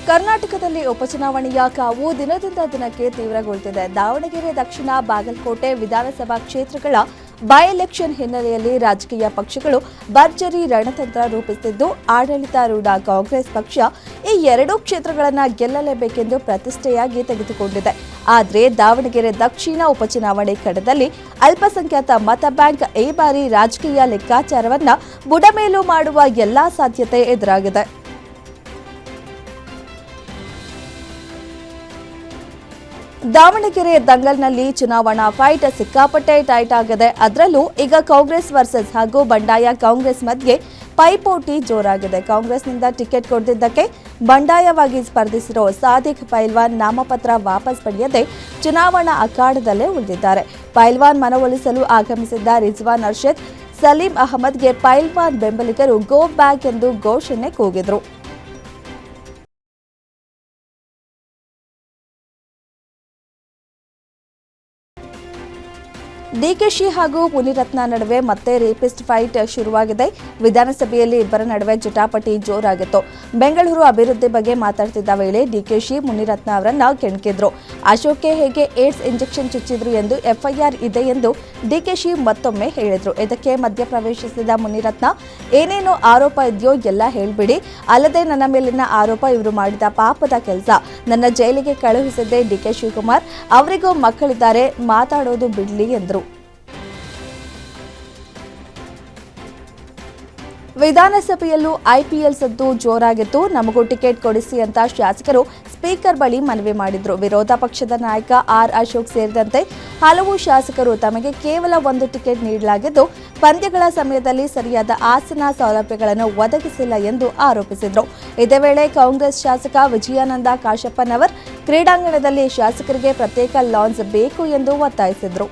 ಕರ್ನಾಟಕದಲ್ಲಿ ಉಪಚುನಾವಣೆಯ ಕಾವು ದಿನದಿಂದ ದಿನಕ್ಕೆ ತೀವ್ರಗೊಳ್ಳುತ್ತಿದೆ. ದಾವಣಗೆರೆ ದಕ್ಷಿಣ, ಬಾಗಲಕೋಟೆ ವಿಧಾನಸಭಾ ಕ್ಷೇತ್ರಗಳ ಬೈ ಎಲೆಕ್ಷನ್ ಹಿನ್ನೆಲೆಯಲ್ಲಿ ರಾಜಕೀಯ ಪಕ್ಷಗಳು ಭರ್ಜರಿ ರಣತಂತ್ರ ರೂಪಿಸುತ್ತಿದ್ದು, ಆಡಳಿತಾರೂಢ ಕಾಂಗ್ರೆಸ್ ಪಕ್ಷ ಈ ಎರಡೂ ಕ್ಷೇತ್ರಗಳನ್ನು ಗೆಲ್ಲಲೇಬೇಕೆಂದು ಪ್ರತಿಷ್ಠೆಯಾಗಿ ತೆಗೆದುಕೊಂಡಿದೆ. ಆದರೆ ದಾವಣಗೆರೆ ದಕ್ಷಿಣ ಉಪಚುನಾವಣೆ ಕಣದಲ್ಲಿ ಅಲ್ಪಸಂಖ್ಯಾತ ಮತ ಬ್ಯಾಂಕ್ ಈ ಬಾರಿ ರಾಜಕೀಯ ಲೆಕ್ಕಾಚಾರವನ್ನು ಬುಡಮೇಲು ಮಾಡುವ ಎಲ್ಲಾ ಸಾಧ್ಯತೆ ಎದುರಾಗಿದೆ. ದಾವಣಗೆರೆ ದಂಗಲ್ನಲ್ಲಿ ಚುನಾವಣಾ ಫೈಟ್ ಸಿಕ್ಕಾಪಟ್ಟೆ ಟೈಟ್ ಆಗಿದೆ. ಅದರಲ್ಲೂ ಈಗ ಕಾಂಗ್ರೆಸ್ ವರ್ಸಸ್ ಹಾಗೂ ಬಂಡಾಯ ಕಾಂಗ್ರೆಸ್ ಮಧ್ಯೆ ಪೈಪೋಟಿ ಜೋರಾಗಿದೆ. ಕಾಂಗ್ರೆಸ್ನಿಂದ ಟಿಕೆಟ್ ಕೊಡದಿದ್ದಕ್ಕೆ ಬಂಡಾಯವಾಗಿ ಸ್ಪರ್ಧಿಸಿರೋ ಸಾದಿಕ್ ಪೈಲ್ವಾನ್ ನಾಮಪತ್ರ ವಾಪಸ್ ಪಡೆಯದೆ ಚುನಾವಣಾ ಅಖಾಡದಲ್ಲೇ ಉಳಿದಿದ್ದಾರೆ. ಪೈಲ್ವಾನ್ ಮನವೊಲಿಸಲು ಆಗಮಿಸಿದ್ದ ರಿಜ್ವಾನ್ ಅರ್ಷದ್, ಸಲೀಂ ಅಹಮದ್ಗೆ ಪೈಲ್ವಾನ್ ಬೆಂಬಲಿಗರು ಗೋ ಬ್ಯಾಕ್ ಎಂದು ಘೋಷಣೆ ಕೂಗಿದ್ರು. ಡಿಕೆಶಿ ಹಾಗೂ ಮುನಿರತ್ನ ನಡುವೆ ಮತ್ತೆ ರೇಪಿಸ್ಟ್ ಫೈಟ್ ಶುರುವಾಗಿದೆ. ವಿಧಾನಸಭೆಯಲ್ಲಿ ಇಬ್ಬರ ನಡುವೆ ಜಟಾಪಟಿ ಜೋರಾಗಿತ್ತು. ಬೆಂಗಳೂರು ಅಭಿವೃದ್ಧಿ ಬಗ್ಗೆ ಮಾತಾಡ್ತಿದ್ದ ವೇಳೆ ಡಿಕೆಶಿ ಮುನಿರತ್ನ ಅವರನ್ನ ಕೆಣಕಿದ್ರು. ಅಶೋಕ್ಗೆ ಹೇಗೆ ಏಡ್ಸ್ ಇಂಜೆಕ್ಷನ್ ಚುಚ್ಚಿದ್ರು ಎಂದು ಎಫ್ಐಆರ್ ಇದೆ ಎಂದು ಡಿಕೆಶಿ ಮತ್ತೊಮ್ಮೆ ಹೇಳಿದ್ರು. ಇದಕ್ಕೆ ಮಧ್ಯಪ್ರವೇಶಿಸಿದ ಮುನಿರತ್ನ, ಏನೇನು ಆರೋಪ ಇದೆಯೋ ಎಲ್ಲ ಹೇಳ್ಬಿಡಿ, ಅಲ್ಲದೆ ನನ್ನ ಮೇಲಿನ ಆರೋಪ ಇವರು ಮಾಡಿದ ಪಾಪದ ಕೆಲಸ. ನನ್ನ ಜೈಲಿಗೆ ಕಳುಹಿಸಿದ್ದೆ ಡಿಕೆ ಶಿವಕುಮಾರ್, ಅವರಿಗೂ ಮಕ್ಕಳಿದ್ದಾರೆ, ಮಾತಾಡೋದು ಬಿಡ್ಲಿ ಎಂದರು. ವಿಧಾನಸಭೆಯಲ್ಲೂ ಐಪಿಎಲ್ ಸದ್ದು ಜೋರಾಗಿತ್ತು. ನಮಗೂ ಟಿಕೆಟ್ ಕೊಡಿಸಿ ಅಂತ ಶಾಸಕರು ಸ್ಪೀಕರ್ ಬಳಿ ಮನವಿ ಮಾಡಿದ್ರು. ವಿರೋಧ ಪಕ್ಷದ ನಾಯಕ ಆರ್ ಅಶೋಕ್ ಸೇರಿದಂತೆ ಹಲವು ಶಾಸಕರು ತಮಗೆ ಕೇವಲ ಒಂದು ಟಿಕೆಟ್ ನೀಡಲಾಗಿದ್ದು, ಪಂದ್ಯಗಳ ಸಮಯದಲ್ಲಿ ಸರಿಯಾದ ಆಸನ ಸೌಲಭ್ಯಗಳನ್ನು ಒದಗಿಸಿಲ್ಲ ಎಂದು ಆರೋಪಿಸಿದರು. ಇದೇ ವೇಳೆ ಕಾಂಗ್ರೆಸ್ ಶಾಸಕ ವಿಜಯಾನಂದ ಕಾಶಪ್ಪನವರ್ ಕ್ರೀಡಾಂಗಣದಲ್ಲಿ ಶಾಸಕರಿಗೆ ಪ್ರತ್ಯೇಕ ಲಾಂಜ್ ಬೇಕು ಎಂದು ಒತ್ತಾಯಿಸಿದರು.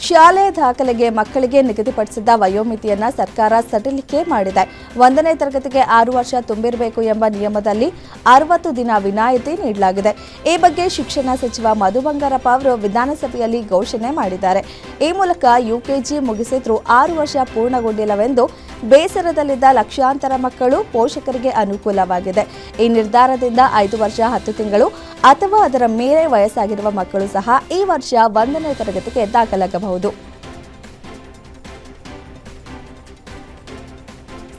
ಶಾಲೆ ದಾಖಲೆಗೆ ಮಕ್ಕಳಿಗೆ ನಿಗದಿಪಡಿಸಿದ್ದ ವಯೋಮಿತಿಯನ್ನು ಸರ್ಕಾರ ಸಡಿಲಿಕೆ ಮಾಡಿದೆ. 1ನೇ ತರಗತಿಗೆ 6 ವರ್ಷ ತುಂಬಿರಬೇಕು ಎಂಬ ನಿಯಮದಲ್ಲಿ 60 ದಿನ ವಿನಾಯಿತಿ ನೀಡಲಾಗಿದೆ. ಈ ಬಗ್ಗೆ ಶಿಕ್ಷಣ ಸಚಿವ ಮಧು ಬಂಗಾರಪ್ಪ ಅವರು ವಿಧಾನಸಭೆಯಲ್ಲಿ ಘೋಷಣೆ ಮಾಡಿದ್ದಾರೆ. ಈ ಮೂಲಕ ಯುಕೆಜಿ ಮುಗಿಸಿದ್ರೂ 6 ವರ್ಷ ಪೂರ್ಣಗೊಂಡಿಲ್ಲವೆಂದು ಬೇಸರದಲ್ಲಿದ್ದ ಲಕ್ಷಾಂತರ ಮಕ್ಕಳು, ಪೋಷಕರಿಗೆ ಅನುಕೂಲವಾಗಿದೆ. ಈ ನಿರ್ಧಾರದಿಂದ 5 ವರ್ಷ 10 ತಿಂಗಳು ಅಥವಾ ಅದರ ಮೇಲೆ ವಯಸ್ಸಾಗಿರುವ ಮಕ್ಕಳು ಸಹ ಈ ವರ್ಷ 1ನೇ ತರಗತಿಗೆ ದಾಖಲಾಗಬಹುದು.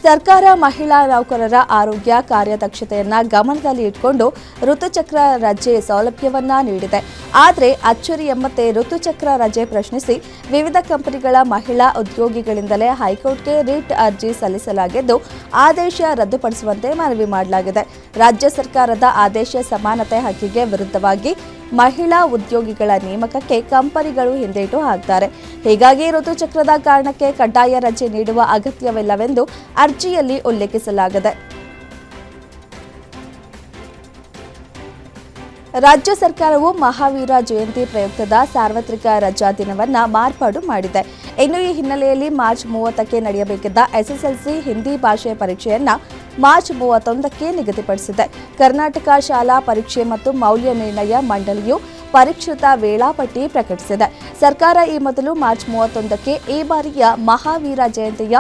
ಸರ್ಕಾರ ಮಹಿಳಾ ನೌಕರರ ಆರೋಗ್ಯ ಕಾರ್ಯದಕ್ಷತೆಯನ್ನ ಗಮನದಲ್ಲಿ ಇಟ್ಕೊಂಡು ಋತುಚಕ್ರ ರಜೆ ಸೌಲಭ್ಯವನ್ನ ನೀಡಿದೆ. ಆದರೆ ಅಚ್ಚರಿ ಎಂಬಂತೆ ಋತುಚಕ್ರ ರಜೆ ಪ್ರಶ್ನಿಸಿ ವಿವಿಧ ಕಂಪನಿಗಳ ಮಹಿಳಾ ಉದ್ಯೋಗಿಗಳಿಂದಲೇ ಹೈಕೋರ್ಟ್ಗೆ ರಿಟ್ ಅರ್ಜಿ ಸಲ್ಲಿಸಲಾಗಿದ್ದು, ಆದೇಶ ರದ್ದುಪಡಿಸುವಂತೆ ಮನವಿ ಮಾಡಲಾಗಿದೆ. ರಾಜ್ಯ ಸರ್ಕಾರದ ಆದೇಶ ಸಮಾನತೆ ಹಕ್ಕಿಗೆ ವಿರುದ್ಧವಾಗಿ ಮಹಿಳಾ ಉದ್ಯೋಗಿಗಳ ನೇಮಕಕ್ಕೆ ಕಂಪನಿಗಳು ಹಿಂದೇಟು ಹಾಕ್ತಾರೆ. ಹೀಗಾಗಿ ಋತುಚಕ್ರದ ಕಾರಣಕ್ಕೆ ಕಡ್ಡಾಯ ರಜೆ ನೀಡುವ ಅಗತ್ಯವಿಲ್ಲವೆಂದು ಅರ್ಜಿಯಲ್ಲಿ ಉಲ್ಲೇಖಿಸಲಾಗಿದೆ. ರಾಜ್ಯ ಸರ್ಕಾರವು ಮಹಾವೀರ ಜಯಂತಿ ಪ್ರಯುಕ್ತದ ಸಾರ್ವತ್ರಿಕ ರಜಾ ದಿನವನ್ನು ಮಾರ್ಪಾಡು ಮಾಡಿದೆ. ಇನ್ನು ಈ ಹಿನ್ನೆಲೆಯಲ್ಲಿ ಮಾರ್ಚ್ 30ಕ್ಕೆ ನಡೆಯಬೇಕಿದ್ದ ಎಸ್ಎಸ್ಎಲ್ಸಿ ಹಿಂದಿ ಭಾಷೆ ಪರೀಕ್ಷೆಯನ್ನು ಮಾರ್ಚ್ 31ಕ್ಕೆ ನಿಗದಿಪಡಿಸಿದೆ. ಕರ್ನಾಟಕ ಶಾಲಾ ಪರೀಕ್ಷೆ ಮತ್ತು ಮೌಲ್ಯ ನಿರ್ಣಯ ಮಂಡಳಿಯು ಪರಿಷ್ಕೃತ ವೇಳಾಪಟ್ಟಿ ಪ್ರಕಟಿಸಿದೆ. ಸರ್ಕಾರ ಈ ಮೊದಲು ಮಾರ್ಚ್ 31ಕ್ಕೆ ಈ ಬಾರಿಯ ಮಹಾವೀರ ಜಯಂತಿಯ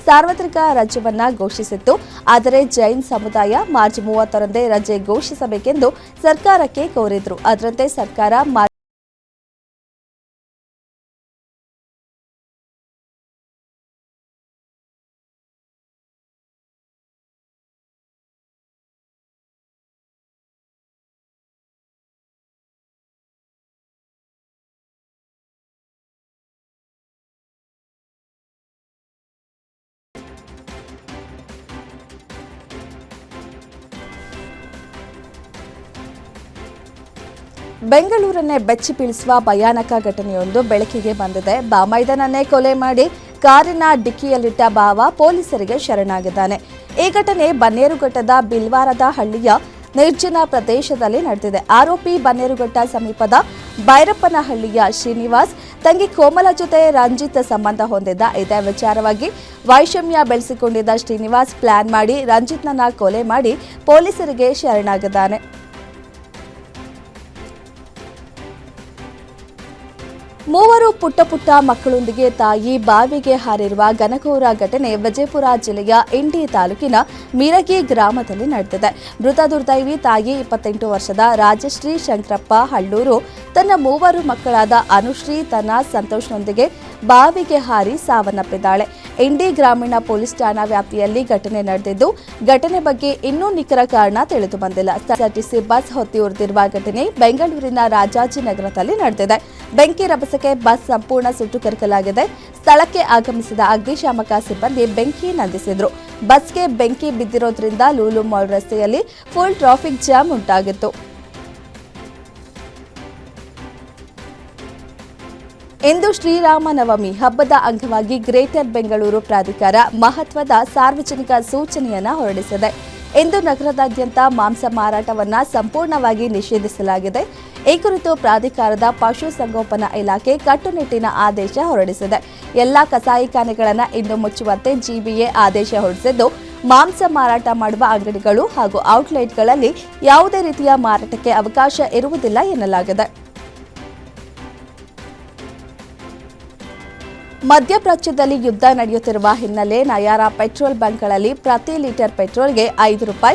ಸಾರ್ವತ್ರಿಕ ರಜೆಯನ್ನ ಘೋಷಿಸಿತ್ತು. ಆದರೆ ಜೈನ್ ಸಮುದಾಯ ಮಾರ್ಚ್ 30ರಂದೇ ರಜೆ ಘೋಷಿಸಬೇಕೆಂದು ಸರ್ಕಾರಕ್ಕೆ ಕೋರಿದ್ರು. ಅದರಂತೆ ಸರ್ಕಾರ ಬೆಂಗಳೂರನ್ನೇ ಬೆಚ್ಚಿ ಬೀಳಿಸುವ ಭಯಾನಕ ಘಟನೆಯೊಂದು ಬೆಳಕಿಗೆ ಬಂದಿದೆ. ಬಾಮೈದನನ್ನೇ ಕೊಲೆ ಮಾಡಿ ಕಾರಿನ ಡಿಕ್ಕಿಯಲ್ಲಿಟ್ಟ ಭಾವ ಪೊಲೀಸರಿಗೆ ಶರಣಾಗಿದ್ದಾನೆ. ಈ ಘಟನೆ ಬನ್ನೇರುಘಟ್ಟದ ಬಿಲ್ವಾರದ ಹಳ್ಳಿಯ ನಿರ್ಜನ ಪ್ರದೇಶದಲ್ಲಿ ನಡೆದಿದೆ. ಆರೋಪಿ ಬನ್ನೇರುಘಟ್ಟ ಸಮೀಪದ ಭೈರಪ್ಪನಹಳ್ಳಿಯ ಶ್ರೀನಿವಾಸ್ ತಂಗಿ ಕೋಮಲ ಜೊತೆ ರಂಜಿತ್ ಸಂಬಂಧ ಹೊಂದಿದ್ದ. ಇದೇ ವಿಚಾರವಾಗಿ ವೈಷಮ್ಯ ಬೆಳೆಸಿಕೊಂಡಿದ್ದ ಶ್ರೀನಿವಾಸ್ ಪ್ಲಾನ್ ಮಾಡಿ ರಂಜಿತ್ನನ್ನ ಕೊಲೆ ಮಾಡಿ ಪೊಲೀಸರಿಗೆ ಶರಣಾಗಿದ್ದಾನೆ. ಮೂವರು ಪುಟ್ಟ ಮಕ್ಕಳೊಂದಿಗೆ ತಾಯಿ ಬಾವಿಗೆ ಹಾರಿರುವ ಘನಘೋರ ಘಟನೆ ವಿಜಯಪುರ ಜಿಲ್ಲೆಯ ಇಂಡಿ ತಾಲೂಕಿನ ಮಿರಗಿ ಗ್ರಾಮದಲ್ಲಿ ನಡೆದಿದೆ. ಮೃತ ದುರ್ದೈವಿ ತಾಯಿ 28 ವರ್ಷದ ರಾಜಶ್ರೀ ಶಂಕರಪ್ಪ ಹಳ್ಳೂರು ತನ್ನ ಮೂವರು ಮಕ್ಕಳಾದ ಅನುಶ್ರೀ ತನ್ನ ಸಂತೋಷ್ನೊಂದಿಗೆ ಬಾವಿಗೆ ಹಾರಿ ಸಾವನ್ನಪ್ಪಿದ್ದಾಳೆ. ಇಂಡಿ ಗ್ರಾಮೀಣ ಪೊಲೀಸ್ ಠಾಣಾ ವ್ಯಾಪ್ತಿಯಲ್ಲಿ ಘಟನೆ ನಡೆದಿದ್ದು, ಘಟನೆ ಬಗ್ಗೆ ಇನ್ನೂ ನಿಖರ ಕಾರಣ ತಿಳಿದು ಬಂದಿಲ್ಲ. ಆರ್ಟಿಸಿ ಬಸ್ ಹೊತ್ತಿ ಉರಿದಿರುವ ಘಟನೆ ಬೆಂಗಳೂರಿನ ರಾಜಾಜಿನಗರದಲ್ಲಿ ನಡೆದಿದೆ. ಬೆಂಕಿ ರಭಸಕ್ಕೆ ಬಸ್ ಸಂಪೂರ್ಣ ಸುಟ್ಟು ಕರಕಲಾಗಿದೆ. ಸ್ಥಳಕ್ಕೆ ಆಗಮಿಸಿದ ಅಗ್ನಿಶಾಮಕ ಸಿಬ್ಬಂದಿ ಬೆಂಕಿ ನಂದಿಸಿದ್ರು. ಬಸ್ಗೆ ಬೆಂಕಿ ಬಿದ್ದಿರೋದ್ರಿಂದ ಲೂಲು ಮಾಲ್ ರಸ್ತೆಯಲ್ಲಿ ಫುಲ್ ಟ್ರಾಫಿಕ್ ಜಾಮ್ ಉಂಟಾಗಿತ್ತು. ಇಂದು ಶ್ರೀರಾಮನವಮಿ ಹಬ್ಬದ ಅಂಗವಾಗಿ ಗ್ರೇಟರ್ ಬೆಂಗಳೂರು ಪ್ರಾಧಿಕಾರ ಮಹತ್ವದ ಸಾರ್ವಜನಿಕ ಸೂಚನೆಯನ್ನು ಹೊರಡಿಸಿದೆ. ಇಂದು ನಗರದಾದ್ಯಂತ ಮಾಂಸ ಮಾರಾಟವನ್ನು ಸಂಪೂರ್ಣವಾಗಿ ನಿಷೇಧಿಸಲಾಗಿದೆ. ಈ ಕುರಿತು ಪ್ರಾಧಿಕಾರದ ಪಶು ಸಂಗೋಪನಾ ಇಲಾಖೆ ಕಟ್ಟುನಿಟ್ಟಿನ ಆದೇಶ ಹೊರಡಿಸಿದೆ. ಎಲ್ಲಾ ಕಸಾಯಿಖಾನೆಗಳನ್ನು ಇಂದು ಮುಚ್ಚುವಂತೆ ಜಿಬಿಎ ಆದೇಶ ಹೊರಡಿಸಿದ್ದು, ಮಾಂಸ ಮಾರಾಟ ಮಾಡುವ ಅಂಗಡಿಗಳು ಹಾಗೂ ಔಟ್ಲೆಟ್ಗಳಲ್ಲಿ ಯಾವುದೇ ರೀತಿಯ ಮಾರಾಟಕ್ಕೆ ಅವಕಾಶ ಇರುವುದಿಲ್ಲ ಎನ್ನಲಾಗಿದೆ. ಮಧ್ಯಪ್ರಾಚ್ಯದಲ್ಲಿ ಯುದ್ಧ ನಡೆಯುತ್ತಿರುವ ಹಿನ್ನೆಲೆ ನಯಾರಾ ಪೆಟ್ರೋಲ್ ಬಂಕ್ಗಳಲ್ಲಿ ಪ್ರತಿ ಲೀಟರ್ ಪೆಟ್ರೋಲ್ಗೆ ₹5,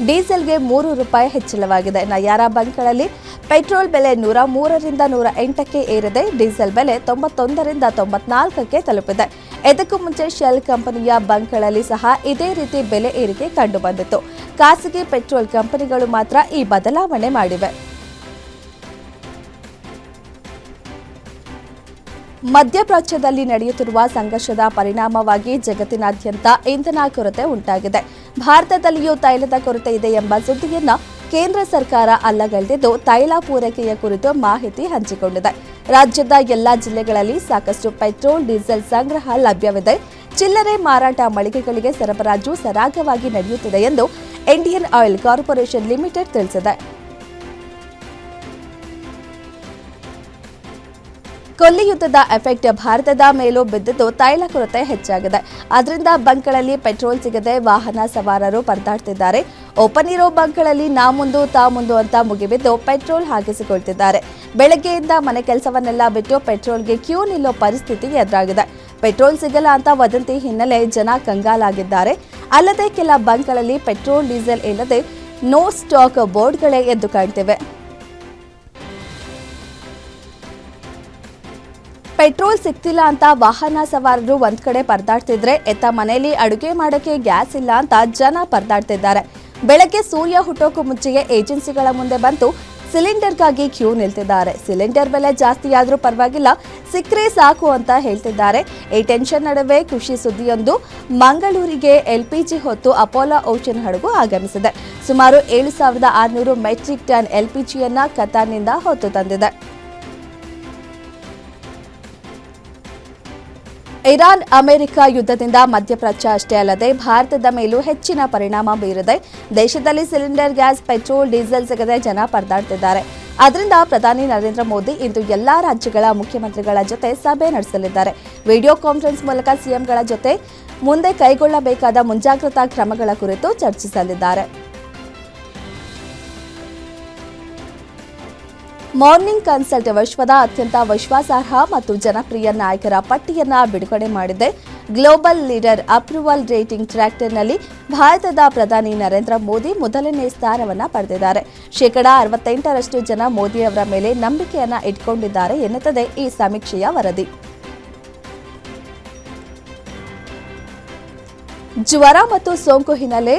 ಡೀಸೆಲ್ಗೆ ₹3 ಹೆಚ್ಚಳವಾಗಿದೆ. ನಯಾರಾ ಬಂಕ್ಗಳಲ್ಲಿ ಪೆಟ್ರೋಲ್ ಬೆಲೆ 103ರಿಂದ 108ಕ್ಕೆ ಏರಿದೆ. ಡೀಸೆಲ್ ಬೆಲೆ 91ರಿಂದ 94ಕ್ಕೆ ತಲುಪಿದೆ. ಇದಕ್ಕೂ ಮುಂಚೆ ಶೆಲ್ ಕಂಪನಿಯ ಬಂಕ್ಗಳಲ್ಲಿ ಸಹ ಇದೇ ರೀತಿ ಬೆಲೆ ಏರಿಕೆ ಕಂಡುಬಂದಿತ್ತು. ಖಾಸಗಿ ಪೆಟ್ರೋಲ್ ಕಂಪನಿಗಳು ಮಾತ್ರ ಈ ಬದಲಾವಣೆ ಮಾಡಿವೆ. ಮಧ್ಯಪ್ರಾಚ್ಯದಲ್ಲಿ ನಡೆಯುತ್ತಿರುವ ಸಂಘರ್ಷದ ಪರಿಣಾಮವಾಗಿ ಜಗತ್ತಿನಾದ್ಯಂತ ಇಂಧನ ಕೊರತೆ ಉಂಟಾಗಿದೆ. ಭಾರತದಲ್ಲಿಯೂ ತೈಲದ ಕೊರತೆ ಇದೆ ಎಂಬ ಸುದ್ದಿಯನ್ನು ಕೇಂದ್ರ ಸರ್ಕಾರ ಅಲ್ಲಗಳೆದಿದ್ದು, ತೈಲ ಪೂರೈಕೆಯ ಕುರಿತು ಮಾಹಿತಿ ಹಂಚಿಕೊಂಡಿದೆ. ರಾಜ್ಯದ ಎಲ್ಲಾ ಜಿಲ್ಲೆಗಳಲ್ಲಿ ಸಾಕಷ್ಟು ಪೆಟ್ರೋಲ್, ಡೀಸೆಲ್ ಸಂಗ್ರಹ ಲಭ್ಯವಿದೆ. ಚಿಲ್ಲರೆ ಮಾರಾಟ ಮಳಿಗೆಗಳಿಗೆ ಸರಬರಾಜು ಸರಾಗವಾಗಿ ನಡೆಯುತ್ತಿದೆ ಎಂದು ಇಂಡಿಯನ್ ಆಯಿಲ್ ಕಾರ್ಪೊರೇಷನ್ ಲಿಮಿಟೆಡ್ ತಿಳಿಸಿದೆ. ಕೊಲ್ಲಿ ಯುದ್ಧದ ಎಫೆಕ್ಟ್ ಭಾರತದ ಮೇಲೂ ಬಿದ್ದಿದ್ದು, ತೈಲ ಕೊರತೆ ಹೆಚ್ಚಾಗಿದೆ. ಅದರಿಂದ ಬಂಕ್ಗಳಲ್ಲಿ ಪೆಟ್ರೋಲ್ ಸಿಗದೆ ವಾಹನ ಸವಾರರು ಪರದಾಡ್ತಿದ್ದಾರೆ. ಓಪನ್ ಇರೋ ಬಂಕ್ಗಳಲ್ಲಿ ನಾ ಮುಂದು ತಾ ಮುಂದು ಅಂತ ಮುಗಿಬಿದ್ದು ಪೆಟ್ರೋಲ್ ಹಾಕಿಸಿಕೊಳ್ತಿದ್ದಾರೆ. ಬೆಳಗ್ಗೆಯಿಂದ ಮನೆ ಕೆಲಸವನ್ನೆಲ್ಲ ಬಿಟ್ಟು ಪೆಟ್ರೋಲ್ಗೆ ಕ್ಯೂ ನಿಲ್ಲೋ ಪರಿಸ್ಥಿತಿ ಎದುರಾಗಿದೆ. ಪೆಟ್ರೋಲ್ ಸಿಗಲ್ಲ ಅಂತ ವದಂತಿ ಹಿನ್ನೆಲೆ ಜನ ಕಂಗಾಲಾಗಿದ್ದಾರೆ. ಅಲ್ಲದೆ ಕೆಲ ಬಂಕ್ಗಳಲ್ಲಿ ಪೆಟ್ರೋಲ್, ಡೀಸೆಲ್ ಇಲ್ಲದೆ ನೋ ಸ್ಟಾಕ್ ಬೋರ್ಡ್ಗಳೇ ಎದ್ದು ಕಾಣ್ತಿವೆ. ಪೆಟ್ರೋಲ್ ಸಿಗ್ತಿಲ್ಲ ಅಂತ ವಾಹನ ಸವಾರರು ಒಂದ್ ಕಡೆ ಪರದಾಡ್ತಿದ್ರೆ, ಎತ್ತ ಮನೆಯಲ್ಲಿ ಅಡುಗೆ ಮಾಡೋಕೆ ಗ್ಯಾಸ್ ಇಲ್ಲ ಅಂತ ಜನ ಪರದಾಡ್ತಿದ್ದಾರೆ. ಬೆಳಗ್ಗೆ ಸೂರ್ಯ ಹುಟ್ಟೋಕು ಮುಂಚೆಯೇ ಏಜೆನ್ಸಿಗಳ ಮುಂದೆ ಬಂದು ಸಿಲಿಂಡರ್ಗಾಗಿ ಕ್ಯೂ ನಿಲ್ತಿದ್ದಾರೆ. ಸಿಲಿಂಡರ್ ಬೆಲೆ ಜಾಸ್ತಿ ಆದ್ರೂ ಪರವಾಗಿಲ್ಲ, ಸಿಕ್ಕರೆ ಸಾಕು ಅಂತ ಹೇಳ್ತಿದ್ದಾರೆ. ಈ ಟೆನ್ಷನ್ ನಡುವೆ ಖುಷಿ ಸುದ್ದಿಯೊಂದು. ಮಂಗಳೂರಿಗೆ ಎಲ್ಪಿಜಿ ಹೊತ್ತು ಅಪೋಲೋ ಓಷನ್ ಹಡಗು ಆಗಮಿಸಿದೆ. ಸುಮಾರು 7,600 ಮೆಟ್ರಿಕ್ ಟನ್ ಎಲ್ಪಿಜಿಯನ್ನ ಕತಾರ್ನಿಂದ ಹೊತ್ತು ತಂದಿದೆ. ಇರಾನ್ ಅಮೆರಿಕ ಯುದ್ಧದಿಂದ ಮಧ್ಯಪ್ರಾಚ್ಯ ಅಷ್ಟೇ ಅಲ್ಲದೆ ಭಾರತದ ಮೇಲೂ ಹೆಚ್ಚಿನ ಪರಿಣಾಮ ಬೀರಿದೆ. ದೇಶದಲ್ಲಿ ಸಿಲಿಂಡರ್ ಗ್ಯಾಸ್, ಪೆಟ್ರೋಲ್, ಡೀಸೆಲ್ ಸಿಗದೆ ಜನ ಪರದಾಡ್ತಿದ್ದಾರೆ. ಅದರಿಂದ ಪ್ರಧಾನಿ ನರೇಂದ್ರ ಮೋದಿ ಇಂದು ಎಲ್ಲಾ ರಾಜ್ಯಗಳ ಮುಖ್ಯಮಂತ್ರಿಗಳ ಜೊತೆ ಸಭೆ ನಡೆಸಲಿದ್ದಾರೆ. ವಿಡಿಯೋ ಕಾನ್ಫರೆನ್ಸ್ ಮೂಲಕ ಸಿಎಂಗಳ ಜೊತೆ ಮುಂದೆ ಕೈಗೊಳ್ಳಬೇಕಾದ ಮುಂಜಾಗ್ರತಾ ಕ್ರಮಗಳ ಕುರಿತು ಚರ್ಚಿಸಲಿದ್ದಾರೆ. ಮಾರ್ನಿಂಗ್ ಕನ್ಸಲ್ಟ್ ವಿಶ್ವದ ಅತ್ಯಂತ ವಿಶ್ವಾಸಾರ್ಹ ಮತ್ತು ಜನಪ್ರಿಯ ನಾಯಕರ ಪಟ್ಟಿಯನ್ನ ಬಿಡುಗಡೆ ಮಾಡಿದೆ. ಗ್ಲೋಬಲ್ ಲೀಡರ್ ಅಪ್ರೂವಲ್ ರೇಟಿಂಗ್ ಟ್ರ್ಯಾಕ್ಟರ್ನಲ್ಲಿ ಭಾರತದ ಪ್ರಧಾನಿ ನರೇಂದ್ರ ಮೋದಿ ಮೊದಲನೇ ಸ್ಥಾನವನ್ನು ಪಡೆದಿದ್ದಾರೆ. 68% ಜನ ಮೋದಿಯವರ ಮೇಲೆ ನಂಬಿಕೆಯನ್ನ ಇಟ್ಕೊಂಡಿದ್ದಾರೆ ಎನ್ನುತ್ತದೆ ಈ ಸಮೀಕ್ಷೆಯ ವರದಿ. ಜ್ವರ ಮತ್ತು ಸೋಂಕು ಹಿನ್ನೆಲೆ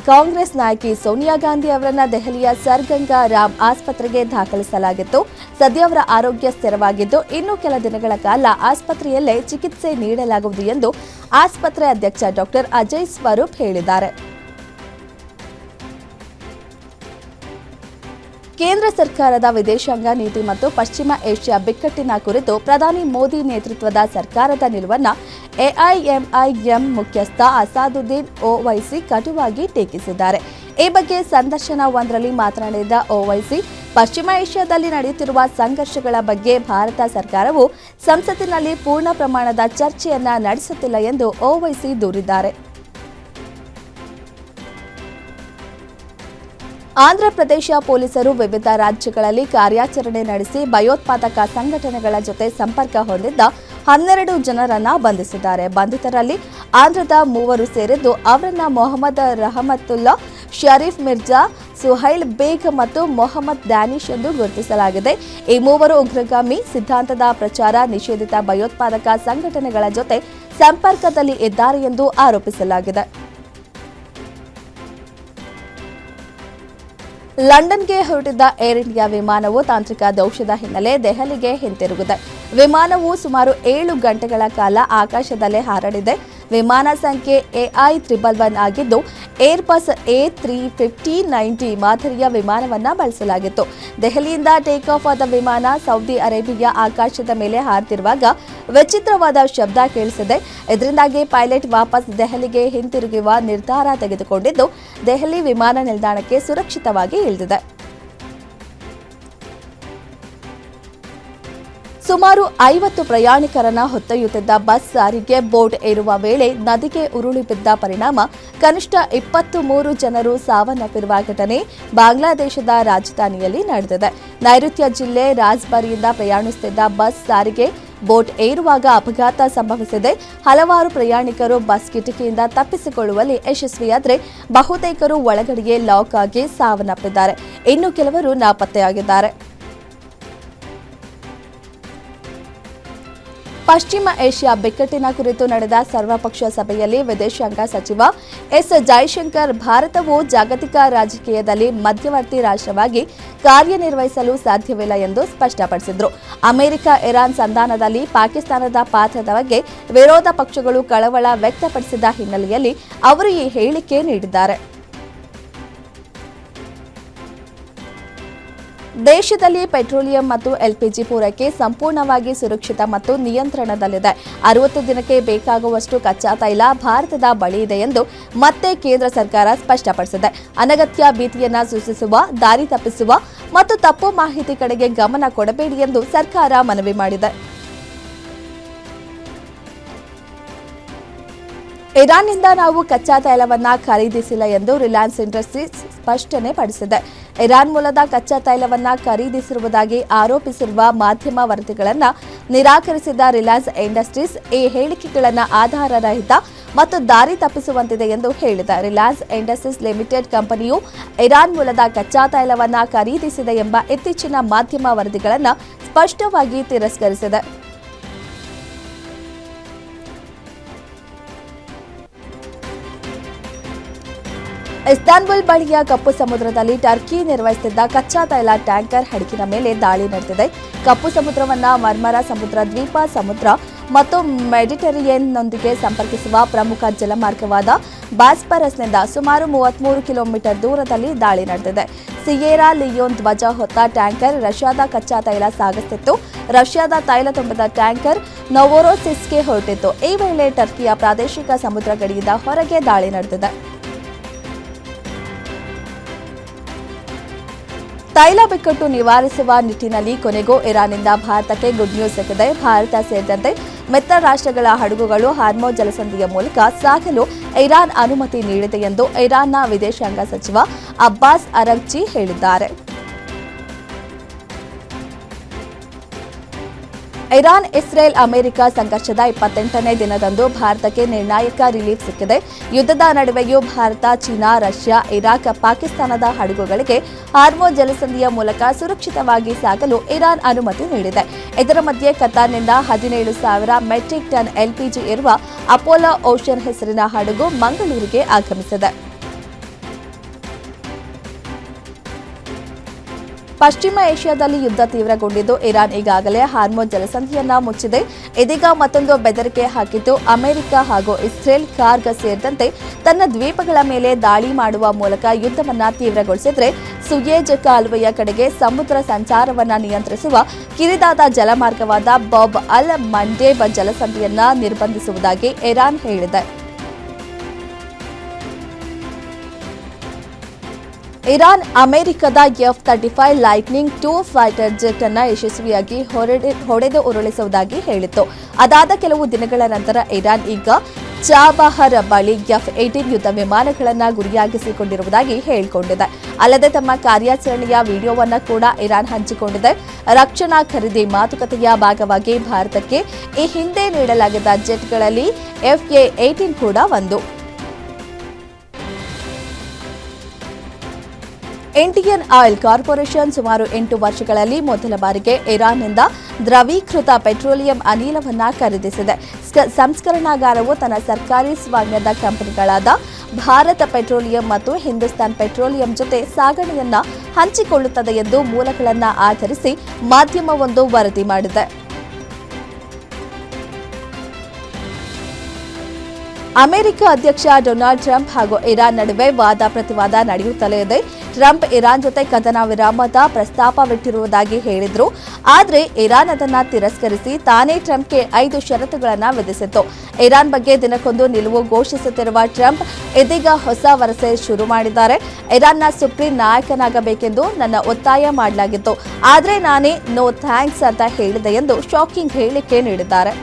ಕಾಂಗ್ರೆಸ್ ನಾಯಕಿ ಸೋನಿಯಾ ಗಾಂಧಿ ಅವರನ್ನ ದೆಹಲಿಯ ಸರ್ ಗಂಗಾ ರಾಮ್ ಆಸ್ಪತ್ರೆಗೆ ದಾಖಲಿಸಲಾಗಿತ್ತು. ಸದ್ಯ ಅವರ ಆರೋಗ್ಯ ಸ್ಥಿರವಾಗಿದ್ದು, ಇನ್ನು ಕೆಲ ದಿನಗಳ ಕಾಲ ಆಸ್ಪತ್ರೆಯಲ್ಲೇ ಚಿಕಿತ್ಸೆ ನೀಡಲಾಗುವುದು ಎಂದು ಆಸ್ಪತ್ರೆ ಅಧ್ಯಕ್ಷ ಡಾಕ್ಟರ್ ಅಜಯ್ ಸ್ವರೂಪ್ ಹೇಳಿದ್ದಾರೆ. ಕೇಂದ್ರ ಸರ್ಕಾರದ ವಿದೇಶಾಂಗ ನೀತಿ ಮತ್ತು ಪಶ್ಚಿಮ ಏಷ್ಯಾ ಬಿಕ್ಕಟ್ಟಿನ ಕುರಿತು ಪ್ರಧಾನಿ ಮೋದಿ ನೇತೃತ್ವದ ಸರ್ಕಾರದ ನಿಲುವನ್ನು ಎಐಎಂಐಎಂ ಮುಖ್ಯಸ್ಥ ಅಸಾದುದ್ದೀನ್ ಓವೈಸಿ ಕಟುವಾಗಿ ಟೀಕಿಸಿದ್ದಾರೆ. ಈ ಬಗ್ಗೆ ಸಂದರ್ಶನವೊಂದರಲ್ಲಿ ಮಾತನಾಡಿದ ಓವೈಸಿ, ಪಶ್ಚಿಮ ಏಷ್ಯಾದಲ್ಲಿ ನಡೆಯುತ್ತಿರುವ ಸಂಘರ್ಷಗಳ ಬಗ್ಗೆ ಭಾರತ ಸರ್ಕಾರವು ಸಂಸತ್ತಿನಲ್ಲಿ ಪೂರ್ಣ ಪ್ರಮಾಣದ ಚರ್ಚೆಯನ್ನ ನಡೆಸುತ್ತಿಲ್ಲ ಎಂದು ಓವೈಸಿ ದೂರಿದ್ದಾರೆ. ಆಂಧ್ರಪ್ರದೇಶ ಪೊಲೀಸರು ವಿವಿಧ ರಾಜ್ಯಗಳಲ್ಲಿ ಕಾರ್ಯಾಚರಣೆ ನಡೆಸಿ ಭಯೋತ್ಪಾದಕ ಸಂಘಟನೆಗಳ ಜೊತೆ ಸಂಪರ್ಕ ಹೊಂದಿದ್ದ 12 ಜನರನ್ನ ಬಂಧಿಸಿದ್ದಾರೆ. ಬಂಧಿತರಲ್ಲಿ ಆಂಧ್ರದ 3 ಸೇರಿದ್ದು ಅವರನ್ನ ಮೊಹಮ್ಮದ್ ರಹಮತುಲ್ಲಾ, ಶರೀಫ್ ಮಿರ್ಜಾ, ಸುಹೈಲ್ ಬೇಗ್ ಮತ್ತು ಮೊಹಮ್ಮದ್ ಡ್ಯಾನಿಶ್ ಎಂದು ಗುರುತಿಸಲಾಗಿದೆ. ಈ 3 ಉಗ್ರಗಾಮಿ ಸಿದ್ಧಾಂತದ ಪ್ರಚಾರ ನಿಷೇಧಿತ ಭಯೋತ್ಪಾದಕ ಸಂಘಟನೆಗಳ ಜೊತೆ ಸಂಪರ್ಕದಲ್ಲಿ ಇದ್ದಾರೆ ಎಂದು ಆರೋಪಿಸಲಾಗಿದೆ. ಲಂಡನ್ಗೆ ಹೊರಟಿದ್ದ ಏರ್ ಇಂಡಿಯಾ ವಿಮಾನವು ತಾಂತ್ರಿಕ ದೋಷದ ಹಿನ್ನೆಲೆ ದೆಹಲಿಗೆ ಹಿಂತಿರುಗಿದೆ. ವಿಮಾನವು ಸುಮಾರು 7 ಗಂಟೆಗಳ ಕಾಲ ಆಕಾಶದಲ್ಲೇ ಹಾರಾಡಿದೆ. ವಿಮಾನ ಸಂಖ್ಯೆ AI311 ಆಗಿದ್ದು ಏರ್ಬಸ್ A350-90 ಮಾದರಿಯ ವಿಮಾನವನ್ನು ಬಳಸಲಾಗಿತ್ತು. ದೆಹಲಿಯಿಂದ ಟೇಕ್ ಆಫ್ ಆದ ವಿಮಾನ ಸೌದಿ ಅರೇಬಿಯಾ ಆಕಾಶದ ಮೇಲೆ ಹಾರುತ್ತಿರುವಾಗ ವಿಚಿತ್ರವಾದ ಶಬ್ದ ಕೇಳಿಸಿದೆ. ಇದರಿಂದಾಗಿ ಪೈಲಟ್ ವಾಪಸ್ ದೆಹಲಿಗೆ ಹಿಂತಿರುಗುವ ನಿರ್ಧಾರ ತೆಗೆದುಕೊಂಡಿದ್ದು ದೆಹಲಿ ವಿಮಾನ ನಿಲ್ದಾಣಕ್ಕೆ ಸುರಕ್ಷಿತವಾಗಿ ಇಳಿದಿದೆ. ಸುಮಾರು 50 ಪ್ರಯಾಣಿಕರನ್ನ ಹೊತ್ತೊಯ್ಯುತ್ತಿದ್ದ ಬಸ್ ಸಾರಿಗೆ ಬೋಟ್ ಏರುವ ವೇಳೆ ನದಿಗೆ ಉರುಳಿ ಬಿದ್ದ ಪರಿಣಾಮ ಕನಿಷ್ಠ 23 ಜನರು ಸಾವನ್ನಪ್ಪಿರುವ ಘಟನೆ ಬಾಂಗ್ಲಾದೇಶದ ರಾಜಧಾನಿಯಲ್ಲಿ ನಡೆದಿದೆ. ನೈಋತ್ಯ ಜಿಲ್ಲೆ ರಾಜ್ಬರಿಯಿಂದ ಪ್ರಯಾಣಿಸುತ್ತಿದ್ದ ಬಸ್ ಸಾರಿಗೆ ಬೋಟ್ ಏರುವಾಗ ಅಪಘಾತ ಸಂಭವಿಸಿದೆ. ಹಲವಾರು ಪ್ರಯಾಣಿಕರು ಬಸ್ ಕಿಟಕಿಯಿಂದ ತಪ್ಪಿಸಿಕೊಳ್ಳುವಲ್ಲಿ ಯಶಸ್ವಿಯಾದರೆ ಬಹುತೇಕರು ಒಳಗಡೆಯೇ ಲಾಕ್ ಆಗಿ ಸಾವನ್ನಪ್ಪಿದ್ದಾರೆ. ಇನ್ನು ಕೆಲವರು ನಾಪತ್ತೆಯಾಗಿದ್ದಾರೆ. ಪಶ್ಚಿಮ ಏಷ್ಯಾ ಬಿಕ್ಕಟ್ಟಿನ ಕುರಿತು ನಡೆದ ಸರ್ವಪಕ್ಷ ಸಭೆಯಲ್ಲಿ ವಿದೇಶಾಂಗ ಸಚಿವ ಎಸ್ ಜೈಶಂಕರ್ ಭಾರತವು ಜಾಗತಿಕ ರಾಜಕೀಯದಲ್ಲಿ ಮಧ್ಯವರ್ತಿ ರಾಷ್ಟ್ರವಾಗಿ ಕಾರ್ಯನಿರ್ವಹಿಸಲು ಸಾಧ್ಯವಿಲ್ಲ ಎಂದು ಸ್ಪಷ್ಟಪಡಿಸಿದರು. ಅಮೆರಿಕ ಇರಾನ್ ಸಂಧಾನದಲ್ಲಿ ಪಾಕಿಸ್ತಾನದ ಪಾತ್ರದ ಬಗ್ಗೆ ವಿರೋಧ ಪಕ್ಷಗಳು ಕಳವಳ ವ್ಯಕ್ತಪಡಿಸಿದ ಹಿನ್ನೆಲೆಯಲ್ಲಿ ಅವರು ಈ ಹೇಳಿಕೆ ನೀಡಿದ್ದಾರೆ. ದೇಶದಲ್ಲಿ ಪೆಟ್ರೋಲಿಯಂ ಮತ್ತು ಎಲ್ಪಿಜಿ ಪೂರೈಕೆ ಸಂಪೂರ್ಣವಾಗಿ ಸುರಕ್ಷಿತ ಮತ್ತು ನಿಯಂತ್ರಣದಲ್ಲಿದೆ. 60 ದಿನಕ್ಕೆ ಬೇಕಾಗುವಷ್ಟು ಕಚ್ಚಾ ತೈಲ ಭಾರತದ ಬಳಿ ಇದೆ ಎಂದು ಮತ್ತೆ ಕೇಂದ್ರ ಸರ್ಕಾರ ಸ್ಪಷ್ಟಪಡಿಸಿದೆ. ಅನಗತ್ಯ ಭೀತಿಯನ್ನ ಸೃಷ್ಟಿಸುವ, ದಾರಿ ತಪ್ಪಿಸುವ ಮತ್ತು ತಪ್ಪು ಮಾಹಿತಿ ಕಡೆಗೆ ಗಮನ ಕೊಡಬೇಡಿ ಎಂದು ಸರ್ಕಾರ ಮನವಿ ಮಾಡಿದೆ. ಇರಾನ್ನಿಂದ ನಾವು ಕಚ್ಚಾ ತೈಲವನ್ನ ಖರೀದಿಸಿಲ್ಲ ಎಂದು ರಿಲಯನ್ಸ್ ಇಂಡಸ್ಟ್ರೀಸ್ ಸ್ಪಷ್ಟನೆ ಪಡಿಸಿದೆ. ಇರಾನ್ ಮೂಲದ ಕಚ್ಚಾ ತೈಲವನ್ನ ಖರೀದಿಸಿರುವುದಾಗಿ ಆರೋಪಿಸಿರುವ ಮಾಧ್ಯಮ ವರದಿಗಳನ್ನು ನಿರಾಕರಿಸಿದ ರಿಲಯನ್ಸ್ ಇಂಡಸ್ಟ್ರೀಸ್ ಈ ಹೇಳಿಕೆಗಳನ್ನು ಆಧಾರರಹಿತ ಮತ್ತು ದಾರಿ ತಪ್ಪಿಸುವಂತಿದೆ ಎಂದು ಹೇಳಿದೆ. ರಿಲಯನ್ಸ್ ಇಂಡಸ್ಟ್ರೀಸ್ ಲಿಮಿಟೆಡ್ ಕಂಪನಿಯು ಇರಾನ್ ಮೂಲದ ಕಚ್ಚಾ ತೈಲವನ್ನ ಖರೀದಿಸಿದೆ ಎಂಬ ಇತ್ತೀಚಿನ ಮಾಧ್ಯಮ ವರದಿಗಳನ್ನು ಸ್ಪಷ್ಟವಾಗಿ ತಿರಸ್ಕರಿಸಿದೆ. ಇಸ್ತಾನ್ಬುಲ್ ಬಳಿಯ ಕಪ್ಪು ಸಮುದ್ರದಲ್ಲಿ ಟರ್ಕಿ ನಿರ್ವಹಿಸುತ್ತಿದ್ದ ಕಚ್ಚಾ ತೈಲ ಟ್ಯಾಂಕರ್ ಹಡಗಿನ ಮೇಲೆ ದಾಳಿ ನಡೆದಿದೆ. ಕಪ್ಪು ಸಮುದ್ರವನ್ನು ಮರ್ಮರ ಸಮುದ್ರ, ದ್ವೀಪ ಸಮುದ್ರ ಮತ್ತು ಮೆಡಿಟರೇನಿಯನ್ನೊಂದಿಗೆ ಸಂಪರ್ಕಿಸುವ ಪ್ರಮುಖ ಜಲಮಾರ್ಗವಾದ ಬಾಸ್ಪರಸ್ನಿಂದ ಸುಮಾರು 33 ಕಿಲೋಮೀಟರ್ ದೂರದಲ್ಲಿ ದಾಳಿ ನಡೆದಿದೆ. ಸಿಯೇರಾ ಲಿಯೋನ್ ಧ್ವಜ ಹೊತ್ತ ಟ್ಯಾಂಕರ್ ರಷ್ಯಾದ ಕಚ್ಚಾ ತೈಲ ಸಾಗಿಸುತ್ತಿತ್ತು. ರಷ್ಯಾದ ತೈಲ ತುಂಬಿದ ಟ್ಯಾಂಕರ್ ನೊವೊರೊಸಿಸ್ಕ್ಗೆ ಹೊರಟಿತ್ತು. ಈ ವೇಳೆ ಟರ್ಕಿಯ ಪ್ರಾದೇಶಿಕ ಸಮುದ್ರ ಗಡಿಯಿಂದ ಹೊರಗೆ ದಾಳಿ ನಡೆದಿದೆ. ತೈಲ ಬಿಕ್ಕಟ್ಟು ನಿವಾರಿಸುವ ನಿಟ್ಟಿನಲ್ಲಿ ಕೊನೆಗೂ ಇರಾನ್ನಿಂದ ಭಾರತಕ್ಕೆ ಗುಡ್ ನ್ಯೂಸ್ ಸಿಕ್ಕಿದೆ. ಭಾರತ ಸೇರಿದಂತೆ ಮಿತ್ರ ರಾಷ್ಟ್ರಗಳ ಹಡಗುಗಳು ಹಾರ್ಮೋಜ್ ಜಲಸಂಧಿಯ ಮೂಲಕ ಸಾಗಲು ಇರಾನ್ ಅನುಮತಿ ನೀಡಿದೆ ಎಂದು ಇರಾನ್ನ ವಿದೇಶಾಂಗ ಸಚಿವ ಅಬ್ಬಾಸ್ ಅರಗ್ಚಿ ಹೇಳಿದ್ದಾರೆ. ಇರಾನ್, ಇಸ್ರೇಲ್, ಅಮೆರಿಕ ಸಂಘರ್ಷದ 28ನೇ ದಿನದಂದು ಭಾರತಕ್ಕೆ ನಿರ್ಣಾಯಕ ರಿಲೀಫ್ ಸಿಕ್ಕಿದೆ. ಯುದ್ಧದ ನಡುವೆಯೂ ಭಾರತ, ಚೀನಾ, ರಷ್ಯಾ, ಇರಾಕ್, ಪಾಕಿಸ್ತಾನದ ಹಡಗುಗಳಿಗೆ ಹಾರ್ಮೋಜ್ ಜಲಸಂಧಿಯ ಮೂಲಕ ಸುರಕ್ಷಿತವಾಗಿ ಸಾಗಲು ಇರಾನ್ ಅನುಮತಿ ನೀಡಿದೆ. ಇದರ ಮಧ್ಯೆ ಕತಾರ್ನಿಂದ 17,000 ಮೆಟ್ರಿಕ್ ಟನ್ ಎಲ್ಪಿಜಿ ಇರುವ ಅಪೋಲೋ ಓಷನ್ ಹೆಸರಿನ ಹಡಗು ಮಂಗಳೂರಿಗೆ ಆಗಮಿಸಿದೆ. ಪಶ್ಚಿಮ ಏಷ್ಯಾದಲ್ಲಿ ಯುದ್ಧ ತೀವ್ರಗೊಂಡಿದ್ದು ಇರಾನ್ ಈಗಾಗಲೇ ಹಾರ್ಮೋಜ್ ಜಲಸಂಧಿಯನ್ನ ಮುಚ್ಚಿದೆ. ಇದೀಗ ಮತ್ತೊಂದು ಬೆದರಿಕೆ ಹಾಕಿದ್ದು ಅಮೆರಿಕ ಹಾಗೂ ಇಸ್ರೇಲ್ ಕಾರ್ಗ್ ಸೇರಿದಂತೆ ತನ್ನ ದ್ವೀಪಗಳ ಮೇಲೆ ದಾಳಿ ಮಾಡುವ ಮೂಲಕ ಯುದ್ಧವನ್ನ ತೀವ್ರಗೊಳಿಸಿದ್ರೆ ಸುಯೇಜ್ ಕಾಲುವೆಯ ಕಡೆಗೆ ಸಮುದ್ರ ಸಂಚಾರವನ್ನ ನಿಯಂತ್ರಿಸುವ ಕಿರಿದಾದ ಜಲಮಾರ್ಗವಾದ ಬಾಬ್ ಅಲ್ ಮಂಡೇಬ್ ಜಲಸಂಧಿಯನ್ನ ನಿರ್ಬಂಧಿಸುವುದಾಗಿ ಇರಾನ್ ಹೇಳಿದೆ. ಇರಾನ್ ಅಮೆರಿಕದ F-35 lightning II fighter jet ಅನ್ನು ಯಶಸ್ವಿಯಾಗಿ ಹೊಡೆದು ಉರುಳಿಸುವುದಾಗಿ ಹೇಳಿತ್ತು. ಅದಾದ ಕೆಲವು ದಿನಗಳ ನಂತರ ಇರಾನ್ ಈಗ ಚಾಬಹಾರ್ ಬಳಿ F-18 ಯುದ್ಧ ವಿಮಾನಗಳನ್ನು ಗುರಿಯಾಗಿಸಿಕೊಂಡಿರುವುದಾಗಿ ಹೇಳಿಕೊಂಡಿದೆ. ಅಲ್ಲದೆ ತಮ್ಮ ಕಾರ್ಯಾಚರಣೆಯ ವಿಡಿಯೋವನ್ನು ಕೂಡ ಇರಾನ್ ಹಂಚಿಕೊಂಡಿದೆ. ರಕ್ಷಣಾ ಖರೀದಿ ಮಾತುಕತೆಯ ಭಾಗವಾಗಿ ಭಾರತಕ್ಕೆ ಈ ಹಿಂದೆ ನೀಡಲಾಗಿದ್ದ ಜೆಟ್ಗಳಲ್ಲಿ F-18 ಕೂಡ ಒಂದು. ಇಂಡಿಯನ್ ಆಯಿಲ್ ಕಾರ್ಪೊರೇಷನ್ ಸುಮಾರು 8 ವರ್ಷಗಳಲ್ಲಿ ಮೊದಲ ಬಾರಿಗೆ ಇರಾನ್ನಿಂದ ದ್ರವೀಕೃತ ಪೆಟ್ರೋಲಿಯಂ ಅನಿಲವನ್ನು ಖರೀದಿಸಿದೆ. ಸಂಸ್ಕರಣಾಗಾರವು ತನ್ನ ಸರ್ಕಾರಿ ಸ್ವಾಮ್ಯದ ಕಂಪನಿಗಳಾದ ಭಾರತ ಪೆಟ್ರೋಲಿಯಂ ಮತ್ತು ಹಿಂದೂಸ್ತಾನ್ ಪೆಟ್ರೋಲಿಯಂ ಜೊತೆ ಸಾಗಣೆಯನ್ನ ಹಂಚಿಕೊಳ್ಳುತ್ತದೆ ಎಂದು ಮೂಲಗಳನ್ನು ಆಧರಿಸಿ ಮಾಧ್ಯಮವೊಂದು ವರದಿ ಮಾಡಿದೆ. ಅಮೆರಿಕ ಅಧ್ಯಕ್ಷ ಡೊನಾಲ್ಡ್ ಟ್ರಂಪ್ ಹಾಗೂ ಇರಾನ್ ನಡುವೆ ವಾದ ಪ್ರತಿವಾದ ನಡೆಯುತ್ತಲೇ ಇದೆ. ಟ್ರಂಪ್ ಇರಾನ್ ಜೊತೆ ಕದನ ವಿರಾಮದ ಪ್ರಸ್ತಾಪವಿಟ್ಟಿರುವುದಾಗಿ ಹೇಳಿದ್ರು. ಆದರೆ ಇರಾನ್ ಅದನ್ನು ತಿರಸ್ಕರಿಸಿ ತಾನೇ ಟ್ರಂಪ್ಗೆ 5 ಷರತ್ತುಗಳನ್ನು ವಿಧಿಸಿತ್ತು. ಇರಾನ್ ಬಗ್ಗೆ ದಿನಕ್ಕೊಂದು ನಿಲುವು ಘೋಷಿಸುತ್ತಿರುವ ಟ್ರಂಪ್ ಇದೀಗ ಹೊಸ ವರಸೆ ಶುರು ಮಾಡಿದ್ದಾರೆ. ಇರಾನ್ನ ಸುಪ್ರೀಂ ನಾಯಕನಾಗಬೇಕೆಂದು ನನ್ನ ಒತ್ತಾಯ ಮಾಡಲಾಗಿತ್ತು, ಆದರೆ ನಾನೇ ನೋ ಥ್ಯಾಂಕ್ಸ್ ಅಂತ ಹೇಳಿದೆ ಎಂದು ಶಾಕಿಂಗ್ ಹೇಳಿಕೆ ನೀಡಿದ್ದಾರೆ.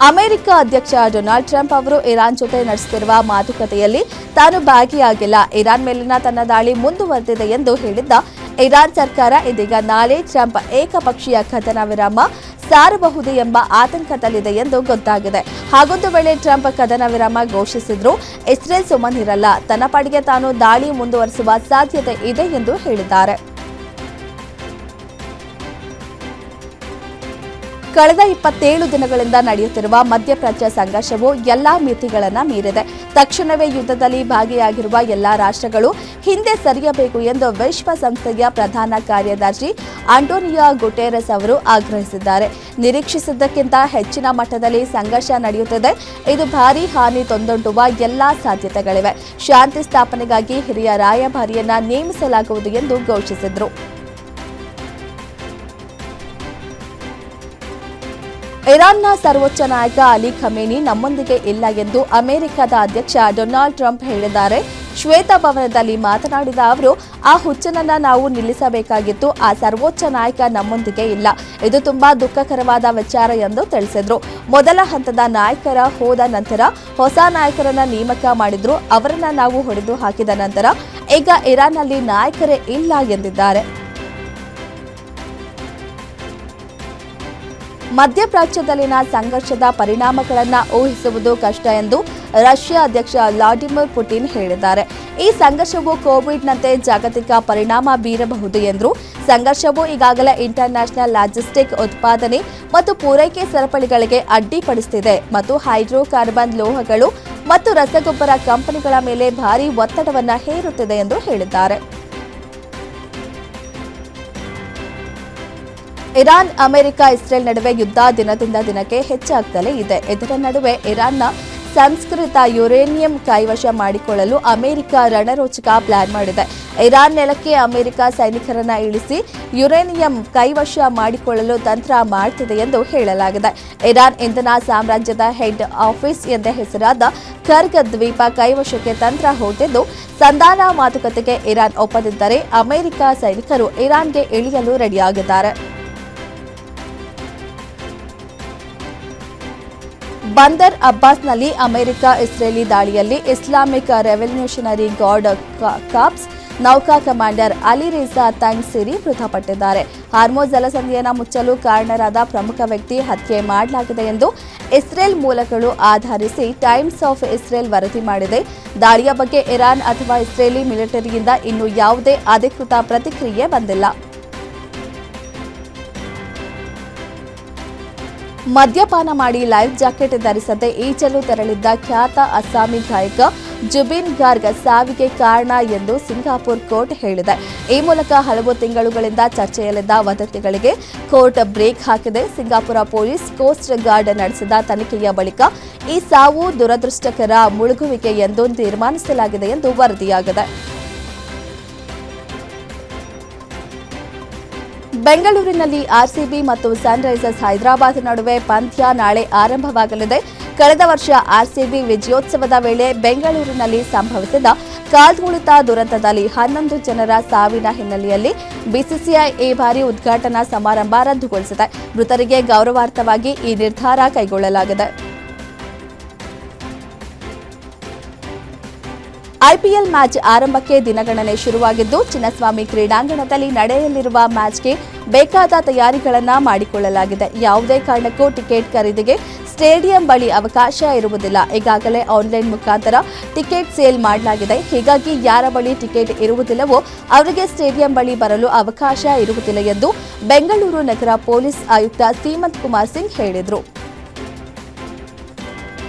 ಅಮೆರಿಕ ಅಧ್ಯಕ್ಷ ಡೊನಾಲ್ಡ್ ಟ್ರಂಪ್ ಅವರು ಇರಾನ್ ಜೊತೆ ನಡೆಸುತ್ತಿರುವ ಮಾತುಕತೆಯಲ್ಲಿ ತಾನು ಭಾಗಿಯಾಗಿಲ್ಲ, ಇರಾನ್ ಮೇಲಿನ ತನ್ನ ದಾಳಿ ಮುಂದುವರೆದಿದೆ ಎಂದು ಹೇಳಿದ್ದ ಇರಾನ್ ಸರ್ಕಾರ ಇದೀಗ ನಾಳೆ ಟ್ರಂಪ್ ಏಕಪಕ್ಷೀಯ ಕದನ ವಿರಾಮ ಸಾರಬಹುದು ಎಂಬ ಆತಂಕದಲ್ಲಿದೆ ಎಂದು ಗೊತ್ತಾಗಿದೆ. ಹಾಗೊಂದು ವೇಳೆ ಟ್ರಂಪ್ ಕದನ ವಿರಾಮ ಘೋಷಿಸಿದ್ರು ಇಸ್ರೇಲ್ ಸುಮ್ಮನಿರಲ್ಲ, ತನ್ನ ಪಾಡಿಗೆ ತಾನು ದಾಳಿ ಮುಂದುವರಿಸುವ ಸಾಧ್ಯತೆ ಇದೆ ಎಂದು ಹೇಳಿದ್ದಾರೆ. ಕಳೆದ 27 ದಿನಗಳಿಂದ ನಡೆಯುತ್ತಿರುವ ಮಧ್ಯಪ್ರಾಚ್ಯ ಸಂಘರ್ಷವು ಎಲ್ಲಾ ಮಿತಿಗಳನ್ನು ಮೀರಿದೆ. ತಕ್ಷಣವೇ ಯುದ್ಧದಲ್ಲಿ ಭಾಗಿಯಾಗಿರುವ ಎಲ್ಲಾ ರಾಷ್ಟ್ರಗಳು ಹಿಂದೆ ಸರಿಯಬೇಕು ಎಂದು ವಿಶ್ವಸಂಸ್ಥೆಯ ಪ್ರಧಾನ ಕಾರ್ಯದರ್ಶಿ ಆಂಟೋನಿಯೋ ಗುಟೆರಸ್ ಅವರು ಆಗ್ರಹಿಸಿದ್ದಾರೆ. ನಿರೀಕ್ಷಿಸಿದ್ದಕ್ಕಿಂತ ಹೆಚ್ಚಿನ ಮಟ್ಟದಲ್ಲಿ ಸಂಘರ್ಷ ನಡೆಯುತ್ತಿದೆ. ಇದು ಭಾರೀ ಹಾನಿ ತಂದೊಡ್ಡುವ ಎಲ್ಲಾ ಸಾಧ್ಯತೆಗಳಿವೆ. ಶಾಂತಿ ಸ್ಥಾಪನೆಗಾಗಿ ಹಿರಿಯ ರಾಯಭಾರಿಯನ್ನ ನೇಮಿಸಲಾಗುವುದು ಎಂದು ಘೋಷಿಸಿದರು. ಇರಾನ್ನ ಸರ್ವೋಚ್ಚ ನಾಯಕ ಅಲಿ ಖಮೇನಿ ನಮ್ಮೊಂದಿಗೆ ಇಲ್ಲ ಎಂದು ಅಮೆರಿಕದ ಅಧ್ಯಕ್ಷ ಡೊನಾಲ್ಡ್ ಟ್ರಂಪ್ ಹೇಳಿದ್ದಾರೆ. ಶ್ವೇತಭವನದಲ್ಲಿ ಮಾತನಾಡಿದ ಅವರು, ಆ ಹುಚ್ಚನನ್ನ ನಾವು ನಿಲ್ಲಿಸಬೇಕಾಗಿತ್ತು, ಆ ಸರ್ವೋಚ್ಚ ನಾಯಕ ನಮ್ಮೊಂದಿಗೆ ಇಲ್ಲ, ಇದು ತುಂಬಾ ದುಃಖಕರವಾದ ವಿಚಾರ ಎಂದು ತಿಳಿಸಿದ್ರು. ಮೊದಲ ಹಂತದ ನಾಯಕರ ಹೋದ ನಂತರ ಹೊಸ ನಾಯಕರನ್ನ ನೇಮಕ ಮಾಡಿದ್ರು, ಅವರನ್ನ ನಾವು ಹೊಡೆದು ಹಾಕಿದ ನಂತರ ಈಗ ಇರಾನ್ನಲ್ಲಿ ನಾಯಕರೇ ಇಲ್ಲ ಎಂದಿದ್ದಾರೆ. ಮಧ್ಯಪ್ರಾಚ್ಯದಲ್ಲಿನ ಸಂಘರ್ಷದ ಪರಿಣಾಮಗಳನ್ನು ಊಹಿಸುವುದು ಕಷ್ಟ ಎಂದು ರಷ್ಯಾ ಅಧ್ಯಕ್ಷ ವ್ಲಾಡಿಮಿರ್ ಪುಟಿನ್ ಹೇಳಿದ್ದಾರೆ. ಈ ಸಂಘರ್ಷವು ಕೋವಿಡ್ನಂತೆ ಜಾಗತಿಕ ಪರಿಣಾಮ ಬೀರಬಹುದು ಎಂದರು. ಸಂಘರ್ಷವು ಈಗಾಗಲೇ ಇಂಟರ್ನ್ಯಾಷನಲ್ ಲಾಜಿಸ್ಟಿಕ್ ಉತ್ಪಾದನೆ ಮತ್ತು ಪೂರೈಕೆ ಸರಪಳಿಗಳಿಗೆ ಅಡ್ಡಿಪಡಿಸುತ್ತಿದೆ ಮತ್ತು ಹೈಡ್ರೋಕಾರ್ಬನ್ ಲೋಹಗಳು ಮತ್ತು ರಸಗೊಬ್ಬರ ಕಂಪನಿಗಳ ಮೇಲೆ ಭಾರೀ ಒತ್ತಡವನ್ನು ಹೇರುತ್ತಿದೆ ಎಂದು ಹೇಳಿದ್ದಾರೆ. ಇರಾನ್, ಅಮೆರಿಕ, ಇಸ್ರೇಲ್ ನಡುವೆ ಯುದ್ಧ ದಿನದಿಂದ ದಿನಕ್ಕೆ ಹೆಚ್ಚಾಗ್ತಲೇ ಇದೆ. ಇದರ ನಡುವೆ ಇರಾನ್ನ ಸಂಸ್ಕೃತ ಯುರೇನಿಯಂ ಕೈವಶ ಮಾಡಿಕೊಳ್ಳಲು ಅಮೆರಿಕ ರಣರೋಚಕ ಪ್ಲಾನ್ ಮಾಡಿದೆ. ಇರಾನ್ ನೆಲಕ್ಕೆ ಅಮೆರಿಕ ಸೈನಿಕರನ್ನ ಇಳಿಸಿ ಯುರೇನಿಯಂ ಕೈವಶ ಮಾಡಿಕೊಳ್ಳಲು ತಂತ್ರ ಮಾಡುತ್ತಿದೆ ಎಂದು ಹೇಳಲಾಗಿದೆ. ಇರಾನ್ ಇಂಧನ ಸಾಮ್ರಾಜ್ಯದ ಹೆಡ್ ಆಫೀಸ್ ಎಂದೇ ಹೆಸರಾದ ಕರ್ಗ್ ದ್ವೀಪ ಕೈವಶಕ್ಕೆ ತಂತ್ರ ಹೊರಟಿದ್ದು, ಸಂಧಾನ ಮಾತುಕತೆಗೆ ಇರಾನ್ ಒಪ್ಪದಿದ್ದರೆ ಅಮೆರಿಕ ಸೈನಿಕರು ಇರಾನ್ಗೆ ಇಳಿಯಲು ರೆಡಿಯಾಗಿದ್ದಾರೆ. ಬಂದರ್ ಅಬ್ಬಾಸ್ನಲ್ಲಿ ಅಮೆರಿಕ ಇಸ್ರೇಲಿ ದಾಳಿಯಲ್ಲಿ ಇಸ್ಲಾಮಿಕ್ ರೆವಲ್ಯೂಷನರಿ ಗಾರ್ಡ್ ಕಾರ್ಪ್ಸ್ ನೌಕಾ ಕಮಾಂಡರ್ ಅಲಿ ರಿಜಾ ತಂಗ್ಸಿರಿ ಮೃತಪಟ್ಟಿದ್ದಾರೆ. ಹಾರ್ಮೋಜ್ ಜಲಸಂಧಿಯನ್ನು ಮುಚ್ಚಲು ಕಾರಣರಾದ ಪ್ರಮುಖ ವ್ಯಕ್ತಿ ಹತ್ಯೆ ಮಾಡಲಾಗಿದೆ ಎಂದು ಇಸ್ರೇಲ್ ಮೂಲಗಳು ಆಧರಿಸಿ ಟೈಮ್ಸ್ ಆಫ್ ಇಸ್ರೇಲ್ ವರದಿ ಮಾಡಿದೆ. ದಾಳಿಯ ಬಗ್ಗೆ ಇರಾನ್ ಅಥವಾ ಇಸ್ರೇಲಿ ಮಿಲಿಟರಿಯಿಂದ ಇನ್ನೂ ಯಾವುದೇ ಅಧಿಕೃತ ಪ್ರತಿಕ್ರಿಯೆ ಬಂದಿಲ್ಲ. ಮದ್ಯಪಾನ ಮಾಡಿ ಲೈಫ್ ಜಾಕೆಟ್ ಧರಿಸದೆ ಈಜಲು ತೆರಳಿದ್ದ ಖ್ಯಾತ ಅಸ್ಸಾಮಿ ಗಾಯಕ ಜುಬಿನ್ ಗಾರ್ಗ್ ಸಾವಿಗೆ ಕಾರಣ ಎಂದು ಸಿಂಗಾಪುರ್ ಕೋರ್ಟ್ ಹೇಳಿದೆ. ಈ ಮೂಲಕ ಹಲವು ತಿಂಗಳುಗಳಿಂದ ಚರ್ಚೆಯಲ್ಲಿದ್ದ ವದಂತಿಗಳಿಗೆ ಕೋರ್ಟ್ ಬ್ರೇಕ್ ಹಾಕಿದೆ. ಸಿಂಗಾಪುರ ಪೊಲೀಸ್ ಕೋಸ್ಟ್ ಗಾರ್ಡ್ ನಡೆಸಿದ ತನಿಖೆಯ ಬಳಿಕ ಈ ಸಾವು ದುರದೃಷ್ಟಕರ ಮುಳುಗುವಿಕೆ ಎಂದು ತೀರ್ಮಾನಿಸಲಾಗಿದೆ ಎಂದು ವರದಿಯಾಗಿದೆ. ಬೆಂಗಳೂರಿನಲ್ಲಿ ಆರ್ಸಿಬಿ ಮತ್ತು ಸನ್ರೈಸರ್ಸ್ ಹೈದರಾಬಾದ್ ನಡುವೆ ಪಂದ್ಯ ನಾಳೆ ಆರಂಭವಾಗಲಿದೆ. ಕಳೆದ ವರ್ಷ ಆರ್ಸಿಬಿ ವಿಜಯೋತ್ಸವದ ವೇಳೆ ಬೆಂಗಳೂರಿನಲ್ಲಿ ಸಂಭವಿಸಿದ ಕಾಲ್ತುಳಿತ ದುರಂತದಲ್ಲಿ 11 ಜನರ ಸಾವಿನ ಹಿನ್ನೆಲೆಯಲ್ಲಿ ಬಿಸಿಸಿಐ ಈ ಬಾರಿ ಉದ್ಘಾಟನಾ ಸಮಾರಂಭ ರದ್ದುಗೊಳಿಸಿದೆ. ಮೃತರಿಗೆ ಗೌರವಾರ್ಥವಾಗಿ ಈ ನಿರ್ಧಾರ ಕೈಗೊಳ್ಳಲಾಗಿದೆ. ಐಪಿಎಲ್ ಮ್ಯಾಚ್ ಆರಂಭಕ್ಕೆ ದಿನಗಣನೆ ಶುರುವಾಗಿದ್ದು, ಚಿನ್ನಸ್ವಾಮಿ ಕ್ರೀಡಾಂಗಣದಲ್ಲಿ ನಡೆಯಲಿರುವ ಮ್ಯಾಚ್ಗೆ ಬೇಕಾದ ತಯಾರಿಗಳನ್ನು ಮಾಡಿಕೊಳ್ಳಲಾಗಿದೆ. ಯಾವುದೇ ಕಾರಣಕ್ಕೂ ಟಿಕೆಟ್ ಖರೀದಿಗೆ ಸ್ಟೇಡಿಯಂ ಬಳಿ ಅವಕಾಶ ಇರುವುದಿಲ್ಲ. ಈಗಾಗಲೇ ಆನ್ಲೈನ್ ಮುಖಾಂತರ ಟಿಕೆಟ್ ಸೇಲ್ ಮಾಡಲಾಗಿದೆ. ಹೀಗಾಗಿ ಯಾರ ಬಳಿ ಟಿಕೆಟ್ ಇರುವುದಿಲ್ಲವೋ ಅವರಿಗೆ ಸ್ಟೇಡಿಯಂ ಬಳಿ ಬರಲು ಅವಕಾಶ ಇರುವುದಿಲ್ಲ ಎಂದು ಬೆಂಗಳೂರು ನಗರ ಪೊಲೀಸ್ ಆಯುಕ್ತ ಸೀಮಂತ್ ಕುಮಾರ್ ಸಿಂಗ್ ಹೇಳಿದರು.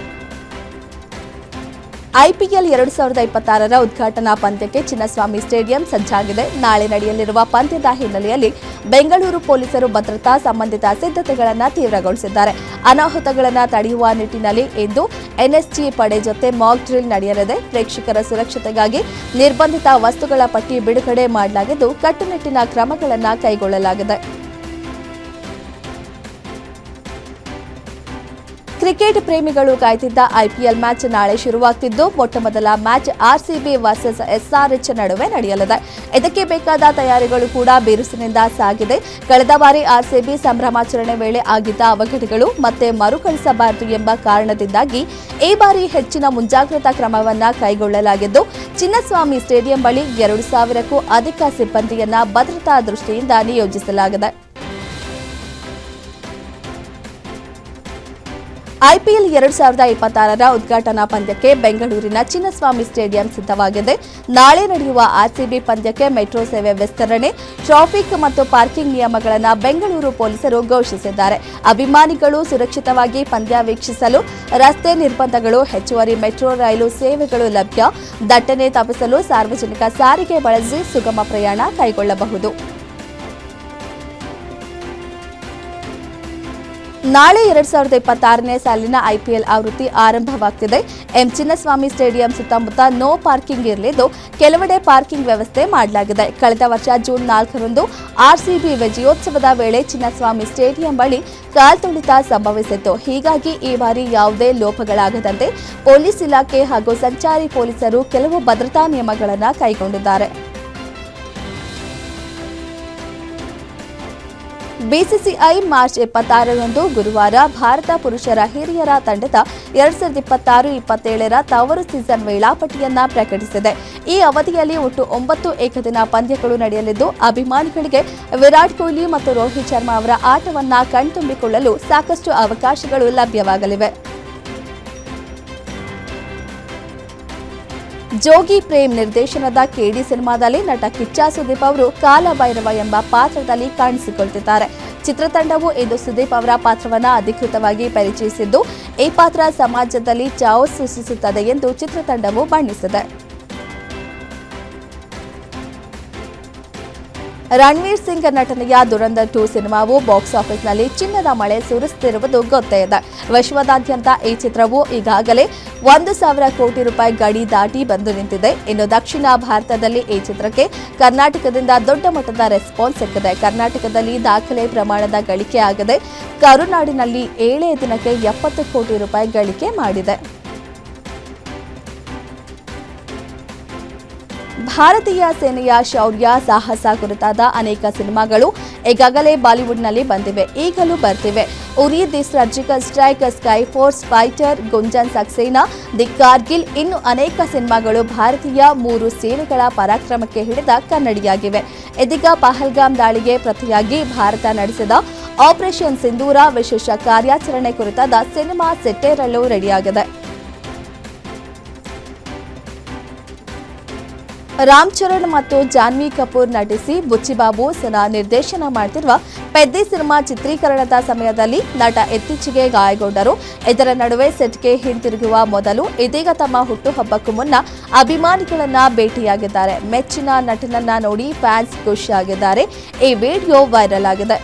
ಐಪಿಎಲ್ 2026ರ ಉದ್ಘಾಟನಾ ಪಂದ್ಯಕ್ಕೆ ಚಿನ್ನಸ್ವಾಮಿ ಸ್ಟೇಡಿಯಂ ಸಜ್ಜಾಗಿದೆ. ನಾಳೆ ನಡೆಯಲಿರುವ ಪಂದ್ಯದ ಹಿನ್ನೆಲೆಯಲ್ಲಿ ಬೆಂಗಳೂರು ಪೊಲೀಸರು ಭದ್ರತಾ ಸಂಬಂಧಿತ ಸಿದ್ಧತೆಗಳನ್ನು ತೀವ್ರಗೊಳಿಸಿದ್ದಾರೆ. ಅನಾಹುತಗಳನ್ನು ತಡೆಯುವ ನಿಟ್ಟಿನಲ್ಲಿ ಇಂದು ಎನ್ಎಸ್ಜಿ ಪಡೆ ಜೊತೆ ಮಾಕ್ ಡ್ರಿಲ್ ನಡೆಯಲಿದೆ. ಪ್ರೇಕ್ಷಕರ ಸುರಕ್ಷತೆಗಾಗಿ ನಿರ್ಬಂಧಿತ ವಸ್ತುಗಳ ಪಟ್ಟಿ ಬಿಡುಗಡೆ ಮಾಡಲಾಗಿದ್ದು, ಕಟ್ಟುನಿಟ್ಟಿನ ಕ್ರಮಗಳನ್ನು ಕೈಗೊಳ್ಳಲಾಗಿದೆ. ಕ್ರಿಕೆಟ್ ಪ್ರೇಮಿಗಳು ಕಾಯ್ತಿದ್ದ ಐಪಿಎಲ್ ಮ್ಯಾಚ್ ನಾಳೆ ಶುರುವಾಗ್ತಿದ್ದು, ಮೊಟ್ಟಮೊದಲ ಮ್ಯಾಚ್ ಆರ್ಸಿಬಿ ವರ್ಸಸ್ ಎಸ್ಆರ್ಎಚ್ ನಡುವೆ ನಡೆಯಲಿದೆ. ಇದಕ್ಕೆ ಬೇಕಾದ ತಯಾರಿಗಳು ಕೂಡ ಬಿರುಸಿನಿಂದ ಸಾಗಿದೆ. ಕಳೆದ ಬಾರಿ ಆರ್ಸಿಬಿ ಸಂಭ್ರಮಾಚರಣೆ ವೇಳೆ ಆಗಿದ್ದ ಅವಘಡಗಳು ಮತ್ತೆ ಮರುಕಳಿಸಬಾರದು ಎಂಬ ಕಾರಣದಿಂದಾಗಿ ಈ ಬಾರಿ ಹೆಚ್ಚಿನ ಮುಂಜಾಗ್ರತಾ ಕ್ರಮವನ್ನು ಕೈಗೊಳ್ಳಲಾಗಿದ್ದು, ಚಿನ್ನಸ್ವಾಮಿ ಸ್ಟೇಡಿಯಂ ಬಳಿ 2,000ಕ್ಕೂ ಅಧಿಕ ಸಿಬ್ಬಂದಿಯನ್ನ ಭದ್ರತಾ ದೃಷ್ಟಿಯಿಂದ ನಿಯೋಜಿಸಲಾಗಿದೆ. ಐಪಿಎಲ್ 2026ರ ಉದ್ಘಾಟನಾ ಪಂದ್ಯಕ್ಕೆ ಬೆಂಗಳೂರಿನ ಚಿನ್ನಸ್ವಾಮಿ ಸ್ಟೇಡಿಯಂ ಸಿದ್ಧವಾಗಿದೆ. ನಾಳೆ ನಡೆಯುವ ಆರ್ಸಿಬಿ ಪಂದ್ಯಕ್ಕೆ ಮೆಟ್ರೋ ಸೇವೆ ವಿಸ್ತರಣೆ, ಟ್ರಾಫಿಕ್ ಮತ್ತು ಪಾರ್ಕಿಂಗ್ ನಿಯಮಗಳನ್ನು ಬೆಂಗಳೂರು ಪೊಲೀಸರು ಘೋಷಿಸಿದ್ದಾರೆ. ಅಭಿಮಾನಿಗಳು ಸುರಕ್ಷಿತವಾಗಿ ಪಂದ್ಯ ವೀಕ್ಷಿಸಲು ರಸ್ತೆ ನಿರ್ಬಂಧಗಳು, ಹೆಚ್ಚುವರಿ ಮೆಟ್ರೋ ರೈಲು ಸೇವೆಗಳು ಲಭ್ಯ. ದಟ್ಟಣೆ ತಪ್ಪಿಸಲು ಸಾರ್ವಜನಿಕ ಸಾರಿಗೆ ಬಳಸಿ ಸುಗಮ ಪ್ರಯಾಣ ಕೈಗೊಳ್ಳಬಹುದು. ನಾಳೆ 2026ನೇ ಸಾಲಿನ ಐಪಿಎಲ್ ಆವೃತ್ತಿ ಆರಂಭವಾಗುತ್ತಿದೆ. ಚಿನ್ನಸ್ವಾಮಿ ಸ್ಟೇಡಿಯಂ ಸುತ್ತಮುತ್ತ ನೋ ಪಾರ್ಕಿಂಗ್ ಇರಲಿದ್ದು, ಕೆಲವೆಡೆ ಪಾರ್ಕಿಂಗ್ ವ್ಯವಸ್ಥೆ ಮಾಡಲಾಗಿದೆ. ಕಳೆದ ವರ್ಷ ಜೂನ್ 4ರಂದು ಆರ್ಸಿಬಿ ವಿಜಯೋತ್ಸವದ ವೇಳೆ ಚಿನ್ನಸ್ವಾಮಿ ಸ್ಟೇಡಿಯಂ ಬಳಿ ಕಾಲ್ತುಳಿತ ಸಂಭವಿಸಿತ್ತು. ಹೀಗಾಗಿ ಈ ಬಾರಿ ಯಾವುದೇ ಲೋಪಗಳಾಗದಂತೆ ಪೊಲೀಸ್ ಇಲಾಖೆ ಹಾಗೂ ಸಂಚಾರಿ ಪೊಲೀಸರು ಕೆಲವು ಭದ್ರತಾ ನಿಯಮಗಳನ್ನು ಕೈಗೊಂಡಿದ್ದಾರೆ. ಬಿಸಿಸಿಐ ಮಾರ್ಚ್ 26ರಂದು ಗುರುವಾರ ಭಾರತ ಪುರುಷರ ಹಿರಿಯರ ತಂಡದ 2026-27ರ ತವರು ಸೀಸನ್ ವೇಳಾಪಟ್ಟಿಯನ್ನ ಪ್ರಕಟಿಸಿದೆ. ಈ ಅವಧಿಯಲ್ಲಿ ಒಟ್ಟು 9 ಏಕದಿನ ಪಂದ್ಯಗಳು ನಡೆಯಲಿದ್ದು, ಅಭಿಮಾನಿಗಳಿಗೆ ವಿರಾಟ್ ಕೊಹ್ಲಿ ಮತ್ತು ರೋಹಿತ್ ಶರ್ಮಾ ಅವರ ಆಟವನ್ನ ಕಣ್ತುಂಬಿಕೊಳ್ಳಲು ಸಾಕಷ್ಟು ಅವಕಾಶಗಳು ಲಭ್ಯವಾಗಲಿವೆ. ಜೋಗಿ ಪ್ರೇಮ್ ನಿರ್ದೇಶನದ ಕೆಡಿ ಸಿನಿಮಾದಲ್ಲಿ ನಟ ಕಿಚ್ಚ ಸುದೀಪ್ ಅವರು ಕಾಲಭೈರವ ಎಂಬ ಪಾತ್ರದಲ್ಲಿ ಕಾಣಿಸಿಕೊಳ್ತಿದ್ದಾರೆ. ಚಿತ್ರತಂಡವು ಇಂದು ಸುದೀಪ್ ಅವರ ಪಾತ್ರವನ್ನು ಅಧಿಕೃತವಾಗಿ ಪರಿಚಯಿಸಿದ್ದು, ಈ ಪಾತ್ರ ಸಮಾಜದಲ್ಲಿ ಚಾವು ಸೃಷ್ಟಿಸುತ್ತದೆ ಎಂದು ಚಿತ್ರತಂಡವು ಬಣ್ಣಿಸಿದೆ. ರಣವೀರ್ ಸಿಂಗ್ ನಟನೆಯ ದುರಂಧರ್ 2 ಸಿನಿಮಾವು ಬಾಕ್ಸ್ ಆಫೀಸ್ನಲ್ಲಿ ಚಿನ್ನದ ಮಳೆ ಸುರಿಸುತ್ತಿರುವುದು ಗೊತ್ತೇ ಇದೆ. ವಿಶ್ವದಾದ್ಯಂತ ಈ ಚಿತ್ರವು ಈಗಾಗಲೇ 1,000 ಕೋಟಿ ರೂಪಾಯಿ ಗಡಿ ದಾಟಿ ಬಂದು ನಿಂತಿದೆ. ಇನ್ನು ದಕ್ಷಿಣ ಭಾರತದಲ್ಲಿ ಈ ಚಿತ್ರಕ್ಕೆ ಕರ್ನಾಟಕದಿಂದ ದೊಡ್ಡ ಮಟ್ಟದ ರೆಸ್ಪಾನ್ಸ್ ಸಿಕ್ಕಿದೆ. ಕರ್ನಾಟಕದಲ್ಲಿ ದಾಖಲೆ ಪ್ರಮಾಣದ ಗಳಿಕೆ ಆಗಿದೆ. ಕರುನಾಡಿನಲ್ಲಿ 7 ದಿನಕ್ಕೆ 70 ಕೋಟಿ ರೂಪಾಯಿ ಗಳಿಕೆ ಮಾಡಿದೆ. ಭಾರತೀಯ ಸೇನೆಯ ಶೌರ್ಯ ಸಾಹಸ ಕುರಿತಾದ ಅನೇಕ ಸಿನಿಮಾಗಳು ಈಗಾಗಲೇ ಬಾಲಿವುಡ್ನಲ್ಲಿ ಬಂದಿವೆ, ಈಗಲೂ ಬರ್ತಿವೆ. ಉರಿ, the surgical strike, sky force, fighter, Gunjan Saxena, the Kargil ಇನ್ನು ಅನೇಕ ಸಿನಿಮಾಗಳು ಭಾರತೀಯ 3 ಸೇನೆಗಳ ಪರಾಕ್ರಮಕ್ಕೆ ಹಿಡಿದ ಕನ್ನಡಿಯಾಗಿವೆ. ಇದೀಗ ಪಹಲ್ಗಾಮ್ ದಾಳಿಗೆ ಪ್ರತಿಯಾಗಿ ಭಾರತ ನಡೆಸಿದ ಆಪರೇಷನ್ ಸಿಂಧೂರ ವಿಶೇಷ ಕಾರ್ಯಾಚರಣೆ ಕುರಿತಾದ ಸಿನಿಮಾ ಸೆಟ್ಟೇರಲು ರೆಡಿಯಾಗಿದೆ. ರಾಮ್ ಚರಣ್ ಮತ್ತು ಜಾನ್ವಿ ಕಪೂರ್ ನಟಿಸಿ ಬುಚ್ಚಿಬಾಬು ಸನಾ ನಿರ್ದೇಶನ ಮಾಡುತ್ತಿರುವ ಪೆದ್ದಿ ಸಿನಿಮಾ ಚಿತ್ರೀಕರಣದ ಸಮಯದಲ್ಲಿ ನಟ ಇತ್ತೀಚೆಗೆ ಗಾಯಗೊಂಡರು. ಇದರ ನಡುವೆ ಸೆಟ್ಗೆ ಹಿಂತಿರುಗುವ ಮೊದಲು ಇದೀಗ ತಮ್ಮ ಹುಟ್ಟುಹಬ್ಬಕ್ಕೂ ಮುನ್ನ ಅಭಿಮಾನಿಗಳನ್ನ ಭೇಟಿಯಾಗಿದ್ದಾರೆ. ಮೆಚ್ಚಿನ ನಟನನ್ನ ನೋಡಿ ಫ್ಯಾನ್ಸ್ ಖುಷಿಯಾಗಿದ್ದಾರೆ. ಈ ವಿಡಿಯೋ ವೈರಲ್ ಆಗಿದೆ.